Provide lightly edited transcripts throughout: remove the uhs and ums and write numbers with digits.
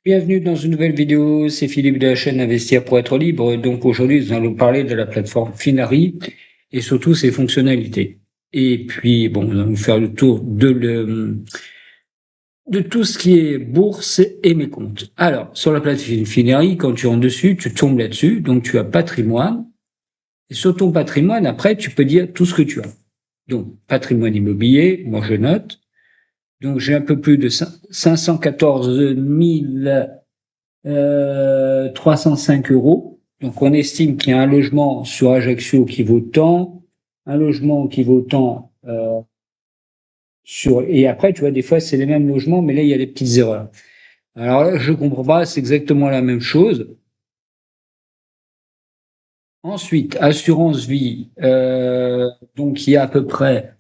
Bienvenue dans une nouvelle vidéo, c'est Philippe de la chaîne Investir pour être libre. Donc aujourd'hui, nous allons parler de la plateforme Finari et surtout ses fonctionnalités. Et puis, bon, nous allons faire le tour de tout ce qui est bourse et mes comptes. Alors, sur la plateforme Finari, quand tu rentres dessus, tu tombes là-dessus, donc tu as patrimoine. Et sur ton patrimoine, après, tu peux dire tout ce que tu as. Donc, patrimoine immobilier, moi je note. Donc, j'ai un peu plus de 514 000 305 euros. Donc on estime qu'il y a un logement sur Ajaccio qui vaut tant, un logement qui vaut tant et après tu vois des fois c'est les mêmes logements mais là il y a des petites erreurs. Alors là je comprends pas, c'est exactement la même chose. Ensuite assurance vie, donc il y a à peu près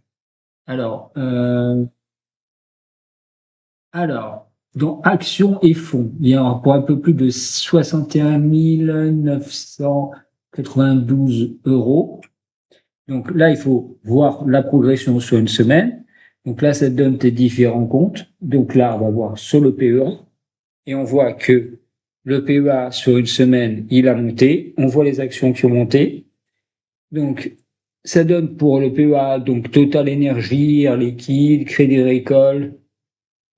alors alors dans actions et fonds il y a pour un peu plus de 61 992 euros. Donc là, il faut voir la progression sur une semaine. Donc là, ça te donne tes différents comptes. Donc là, on va voir sur le PEA et on voit que le PEA sur une semaine, il a monté. On voit les actions qui ont monté. Donc ça donne pour le PEA, donc Total Énergie, Air Liquide, Crédit Agricole.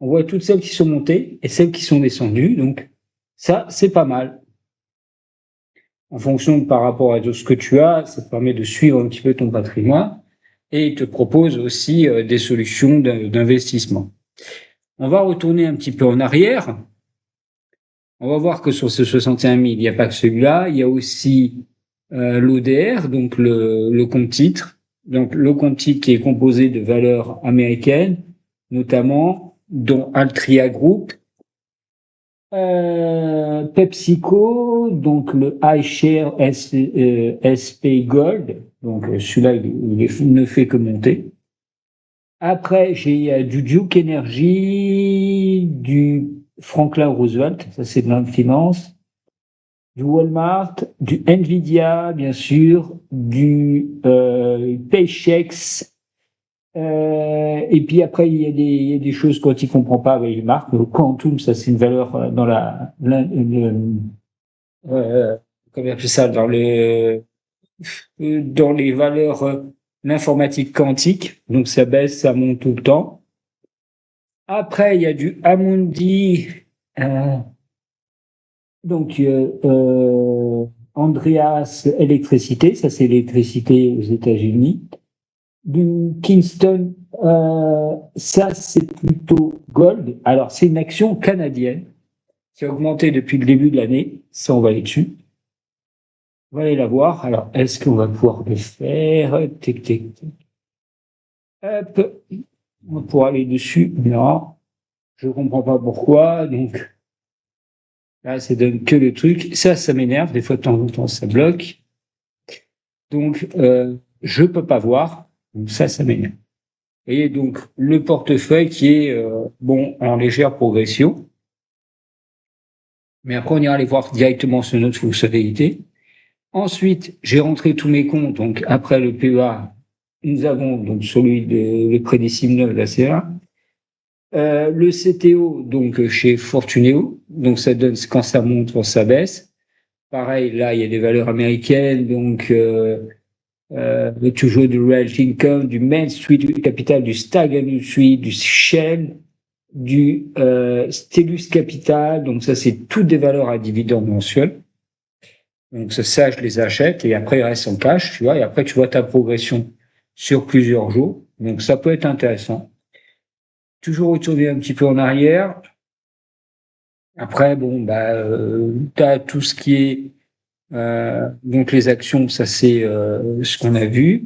On voit toutes celles qui sont montées et celles qui sont descendues. Donc ça, c'est pas mal. En fonction de par rapport à ce que tu as, ça te permet de suivre un petit peu ton patrimoine et il te propose aussi des solutions d'investissement. On va retourner un petit peu en arrière. On va voir que sur ce 61 000, il n'y a pas que celui-là. Il y a aussi l'ODR, donc le compte titre. Donc le compte titre qui est composé de valeurs américaines, notamment dont Altria Group, PepsiCo, donc le iShare SP Gold. Donc celui-là, il ne fait que monter. Après, j'ai du Duke Energy, du Franklin Roosevelt, ça c'est de l'infinance, du Walmart, du Nvidia, bien sûr, du Paychex, et puis après, il y a des choses quand il ne comprend pas avec les marques. Le Quantum, ça c'est une valeur dans euh, comment on appelle ça, dans les valeurs, l'informatique quantique. Donc ça baisse, ça monte tout le temps. Après, il y a du Amundi, euh, donc Andreas Électricité, ça c'est l'électricité aux États-Unis. Du Kingston, ça c'est plutôt Gold. Alors c'est une action canadienne qui a augmenté depuis le début de l'année. Ça, on va aller dessus. On va aller la voir. Alors, est-ce qu'on va pouvoir le faire? Tic, tic, tic. Hop, on va pouvoir aller dessus. Non, je comprends pas pourquoi. Donc, là, ça donne que le truc. Ça m'énerve. Des fois, de temps en temps, ça bloque. Donc, je peux pas voir. Donc, ça m'énerve. Vous voyez, donc, le portefeuille qui est, bon, en légère progression. Mais après, on ira aller voir directement sur notre fonctionnalité. Ensuite, j'ai rentré tous mes comptes. Donc, après le PEA, nous avons donc celui de le Crédit Simneuf, la CA. Le CTO, donc chez Fortuneo. Donc, ça donne quand ça monte, quand ça baisse. Pareil, là, il y a des valeurs américaines. Donc, toujours du Realty Income, du Main Street Capital, du Stag Industries, du Shell, du Stellus Capital. Donc, ça, c'est toutes des valeurs à dividendes mensuels. Donc ça, je les achète et après, ils restent en cash, tu vois, et après, tu vois ta progression sur plusieurs jours. Donc ça peut être intéressant. Toujours retourner un petit peu en arrière. Après, bon, bah, tu as tout ce qui est donc les actions, ça c'est ce qu'on a vu.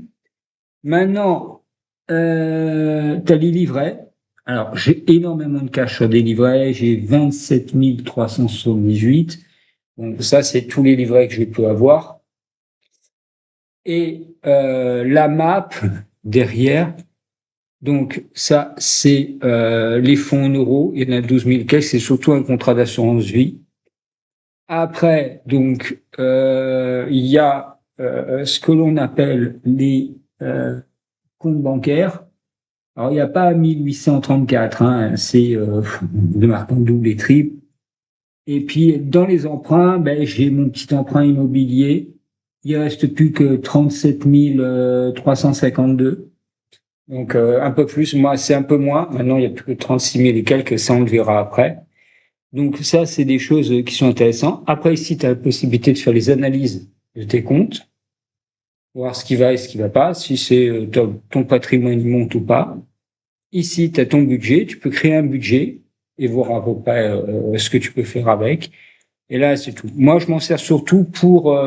Maintenant, tu as les livrets. Alors, j'ai énormément de cash sur des livrets. J'ai 27 378. Donc ça, c'est tous les livrets que je peux avoir. Et la map derrière, donc ça, c'est les fonds en euros. Il y en a 12 000 caisses. C'est surtout un contrat d'assurance vie. Après, donc, il y a ce que l'on appelle les comptes bancaires. Alors, il n'y a pas 1834, hein, c'est de marque en double et triple. Et puis, dans les emprunts, j'ai mon petit emprunt immobilier. Il reste plus que 37 352. Donc, un peu plus. Moi, c'est un peu moins. Maintenant, il y a plus que 36 000 et quelques. Ça, on le verra après. Donc, ça, c'est des choses qui sont intéressantes. Après, ici, tu as la possibilité de faire les analyses de tes comptes, voir ce qui va et ce qui va pas, si c'est ton patrimoine il monte ou pas. Ici, tu as ton budget. Tu peux créer un budget et voir à peu près ce que tu peux faire avec. Et là, c'est tout. Moi, je m'en sers surtout pour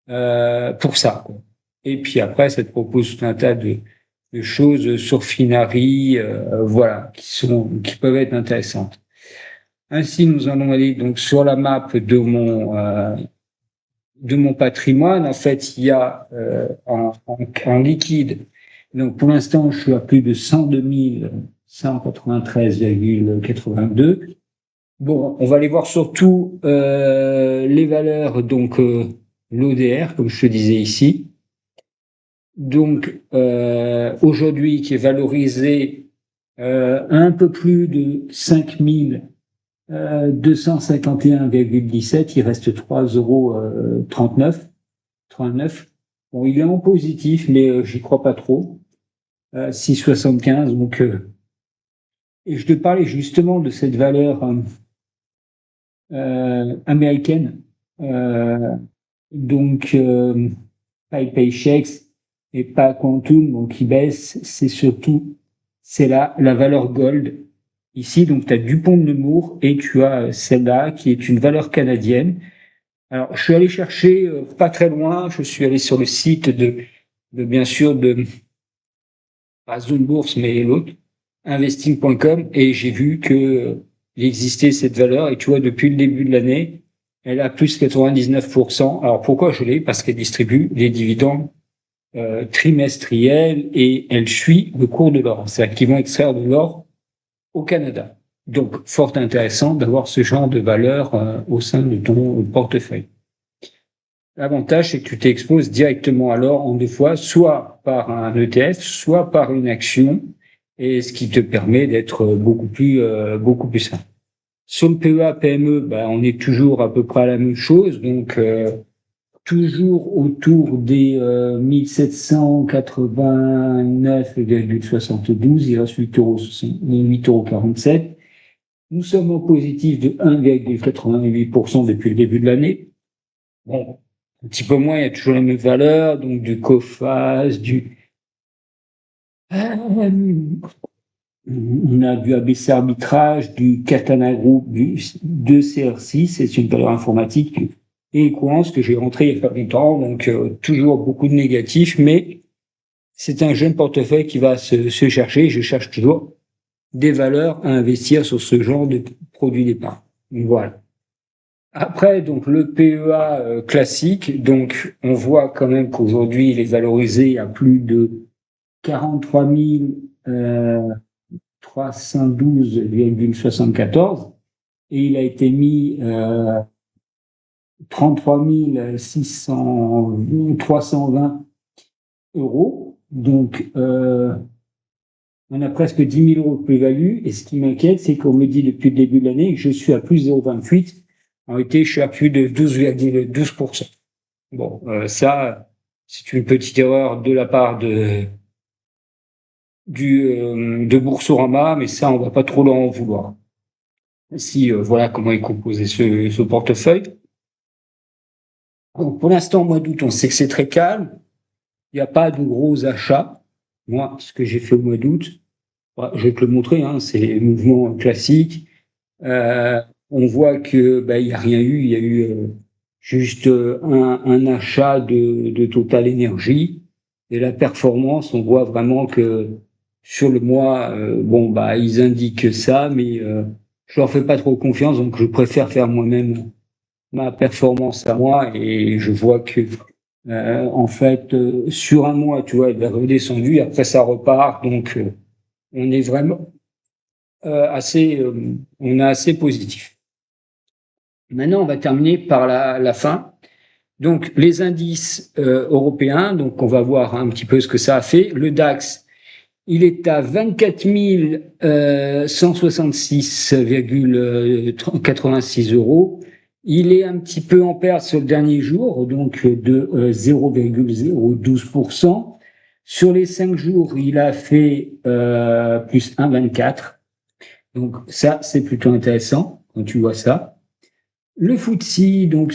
ça, quoi. Et puis après, ça te propose tout un tas de choses sur Finari, voilà, qui peuvent être intéressantes. Ainsi, nous allons aller donc sur la map de mon patrimoine. En fait, il y a en liquide. Donc, pour l'instant, je suis à plus de 102 193,82. Bon, on va aller voir surtout les valeurs, donc l'ODR, comme je te disais ici. Donc, aujourd'hui, qui est valorisé un peu plus de 5 251,17, il reste 3,39 39. Bon, il est en positif, mais j'y crois pas trop. 6,75, donc... et je te parlais justement de cette valeur américaine, donc Paychecks et pas Quantum, donc qui baisse, c'est la valeur gold. Ici, donc tu as Dupont de Nemours et tu as celle-là qui est une valeur canadienne. Alors, je suis allé chercher pas très loin, je suis allé sur le site bien sûr, pas Zone Bourse, mais l'autre, investing.com, et j'ai vu que il existait cette valeur, et tu vois, depuis le début de l'année, elle a plus 99%. Alors pourquoi je l'ai? Parce qu'elle distribue les dividendes trimestriels et elle suit le cours de l'or. C'est-à-dire qu'ils vont extraire de l'or au Canada. Donc, fort intéressant d'avoir ce genre de valeur au sein de ton portefeuille. L'avantage, c'est que tu t'exposes directement à l'or en deux fois, soit par un ETF, soit par une action, et ce qui te permet d'être beaucoup plus simple. Sur le PEA, PME, on est toujours à peu près à la même chose, donc toujours autour des 1789,72, il reste 8,47 €. Nous sommes en positif de 1,88% depuis le début de l'année. Bon, un petit peu moins, il y a toujours les mêmes valeurs, donc du Coface, on a du ABC Arbitrage, du Katana Group, de CR6, c'est une valeur informatique, et Equance que j'ai rentré il n'y a pas longtemps, donc toujours beaucoup de négatifs, mais c'est un jeune portefeuille qui va se chercher. Je cherche toujours des valeurs à investir sur ce genre de produits d'épargne. Voilà. Après, donc le PEA classique, donc on voit quand même qu'aujourd'hui il est valorisé à plus de 43 312,74 et il a été mis 33 320 €. Donc on a presque 10 000 € de plus-value. Et ce qui m'inquiète, c'est qu'on me dit depuis le début de l'année que je suis à plus 0,28. En réalité, je suis à plus de 12,12%. Bon, ça, c'est une petite erreur de la part de Boursorama, mais ça, on va pas trop l'en vouloir. Si, voilà comment est composé ce portefeuille. Donc, pour l'instant, au mois d'août, on sait que c'est très calme. Il n'y a pas de gros achats. Moi, ce que j'ai fait au mois d'août, je vais te le montrer, hein, c'est les mouvements classiques. On voit que il n'y a rien eu, il y a eu juste un achat de Total Energy, et la performance, on voit vraiment que sur le mois, ils indiquent ça, mais je leur fais pas trop confiance, donc je préfère faire moi-même ma performance à moi, et je vois que en fait sur un mois, tu vois, elle est redescendue, après ça repart, donc on est vraiment assez positif. Maintenant, on va terminer par la fin. Donc, les indices européens, donc on va voir un petit peu ce que ça a fait. Le DAX, Il est à 24 166,86 euros. Il est un petit peu en perte sur le dernier jour, donc de 0,012%. Sur les 5 jours, il a fait plus 1,24. Donc ça, c'est plutôt intéressant quand tu vois ça. Le FTSE, donc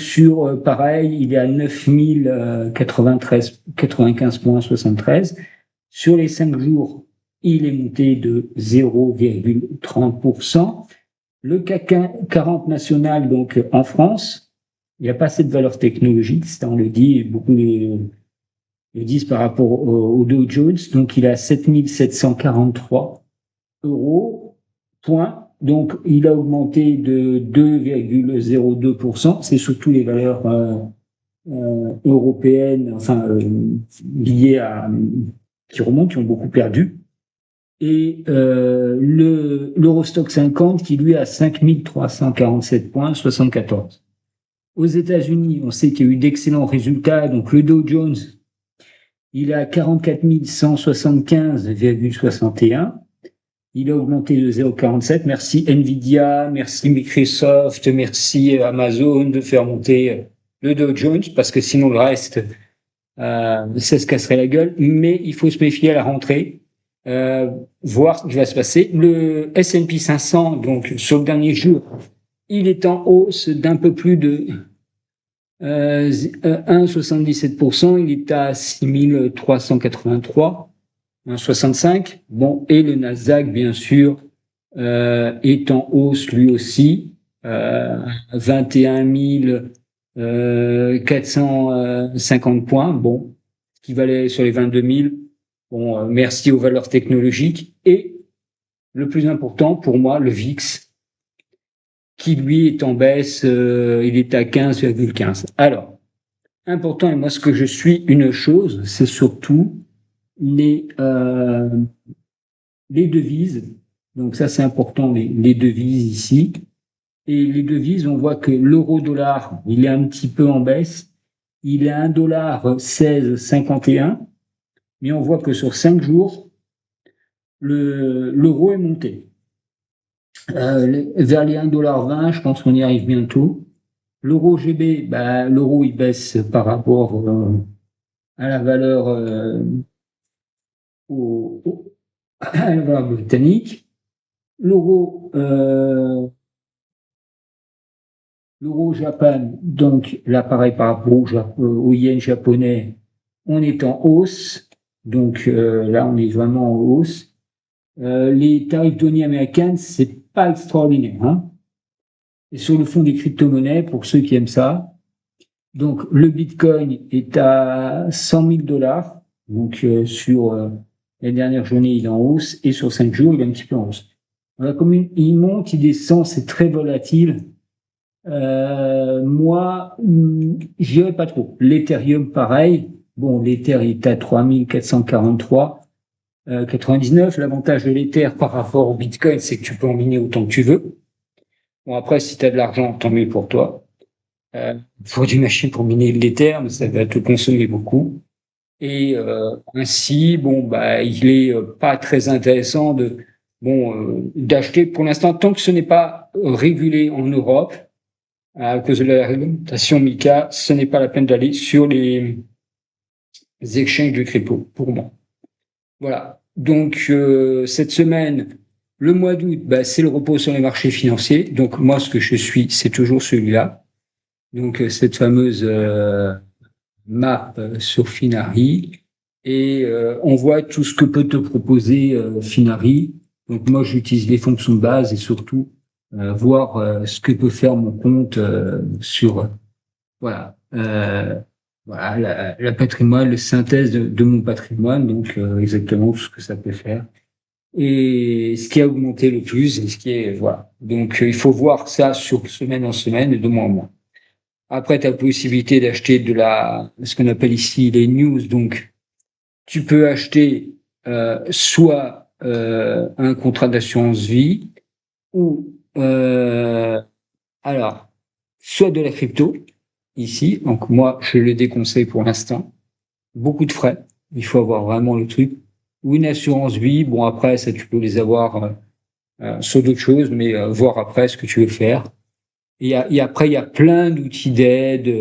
pareil, il est à 95,73. Sur les 5 jours, il est monté de 0,30%. Le CAC 40 national, donc en France, il n'y a pas assez de valeur technologique, ça on le dit, beaucoup le disent par rapport au Dow Jones, donc il est à 7 743 euros, point. Donc il a augmenté de 2,02%, c'est surtout les valeurs européennes, enfin liées à qui remontent, qui ont beaucoup perdu. Et l'Eurostock 50 qui lui a 5347 points, 74. Aux États-Unis, on sait qu'il y a eu d'excellents résultats. Donc le Dow Jones, il est à 44 175,61. Il a augmenté de 0,47. Merci Nvidia, merci Microsoft, merci Amazon de faire monter le Dow Jones, parce que sinon le reste, ça se casserait la gueule. Mais il faut se méfier à la rentrée. Voir ce qui va se passer. Le S&P 500, donc sur le dernier jour, il est en hausse d'un peu plus de 1,77%. Il est à 6383, 1,65. Bon, et le Nasdaq, bien sûr, est en hausse lui aussi, 21 450 points. Bon, ce qui valait sur les 22 000. Bon, merci aux valeurs technologiques. Et le plus important pour moi, le VIX, qui lui est en baisse, il est à 15,15. Alors, important, et moi ce que je suis une chose, c'est surtout les devises. Donc ça c'est important, les devises ici. Et les devises, on voit que l'euro-dollar, il est un petit peu en baisse. Il est à 1,1651 $. Mais on voit que sur 5 jours, l'euro est monté. Vers les 1,20 $, je pense qu'on y arrive bientôt. L'euro GB, l'euro il baisse par rapport à la valeur, à la valeur britannique. L'euro Japan, donc là pareil par rapport au yen japonais, on est en hausse. Donc là on est vraiment en hausse. Les tarifs douaniers américains, c'est pas extraordinaire, hein. Et sur le fond des crypto-monnaies, pour ceux qui aiment ça, donc le Bitcoin est à 100 000 $. Donc sur les dernières journées, il est en hausse, et sur 5 jours, il est un petit peu en hausse. Voilà, comme il monte, il descend, c'est très volatile. Moi, je dirais pas trop. L'Ethereum, pareil. Bon, l'Ether est à 3443. 99. L'avantage de l'Ether par rapport au Bitcoin, c'est que tu peux en miner autant que tu veux. Bon, après, si tu as de l'argent, tant mieux pour toi. Faut une machine pour miner l'Ether, mais ça va te consommer beaucoup. Et ainsi, bon, il est pas très intéressant d'acheter pour l'instant, tant que ce n'est pas régulé en Europe, à cause de la réglementation MiCA, ce n'est pas la peine d'aller sur les exchanges de crypto, pour moi. Voilà. Donc, cette semaine, le mois d'août, c'est le repos sur les marchés financiers. Donc, moi, ce que je suis, c'est toujours celui-là. Donc, cette fameuse map sur Finari. Et on voit tout ce que peut te proposer Finari. Donc, moi, j'utilise les fonctions de base et surtout voir ce que peut faire mon compte sur voilà la patrimoine, la synthèse de mon patrimoine, donc exactement ce que ça peut faire et ce qui a augmenté le plus et ce qui est voilà. Donc il faut voir ça sur semaine en semaine et de mois en mois. Après, tu as la possibilité d'acheter ce qu'on appelle ici les news. Donc tu peux acheter soit un contrat d'assurance vie ou soit de la crypto ici. Donc moi, je le déconseille pour l'instant. Beaucoup de frais. Il faut avoir vraiment le truc. ou une assurance vie. Bon, après, ça, tu peux les avoir sur d'autres choses, mais voir après ce que tu veux faire. Et après, il y a plein d'outils d'aide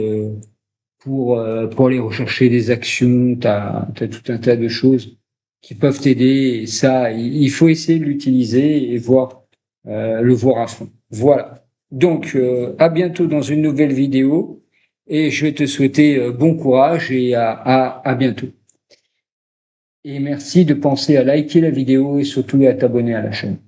pour aller rechercher des actions. Tu as tout un tas de choses qui peuvent t'aider. Et ça, il faut essayer de l'utiliser et le voir à fond. Voilà. Donc, à bientôt dans une nouvelle vidéo. Et je vais te souhaiter bon courage et à bientôt. Et merci de penser à liker la vidéo et surtout à t'abonner à la chaîne.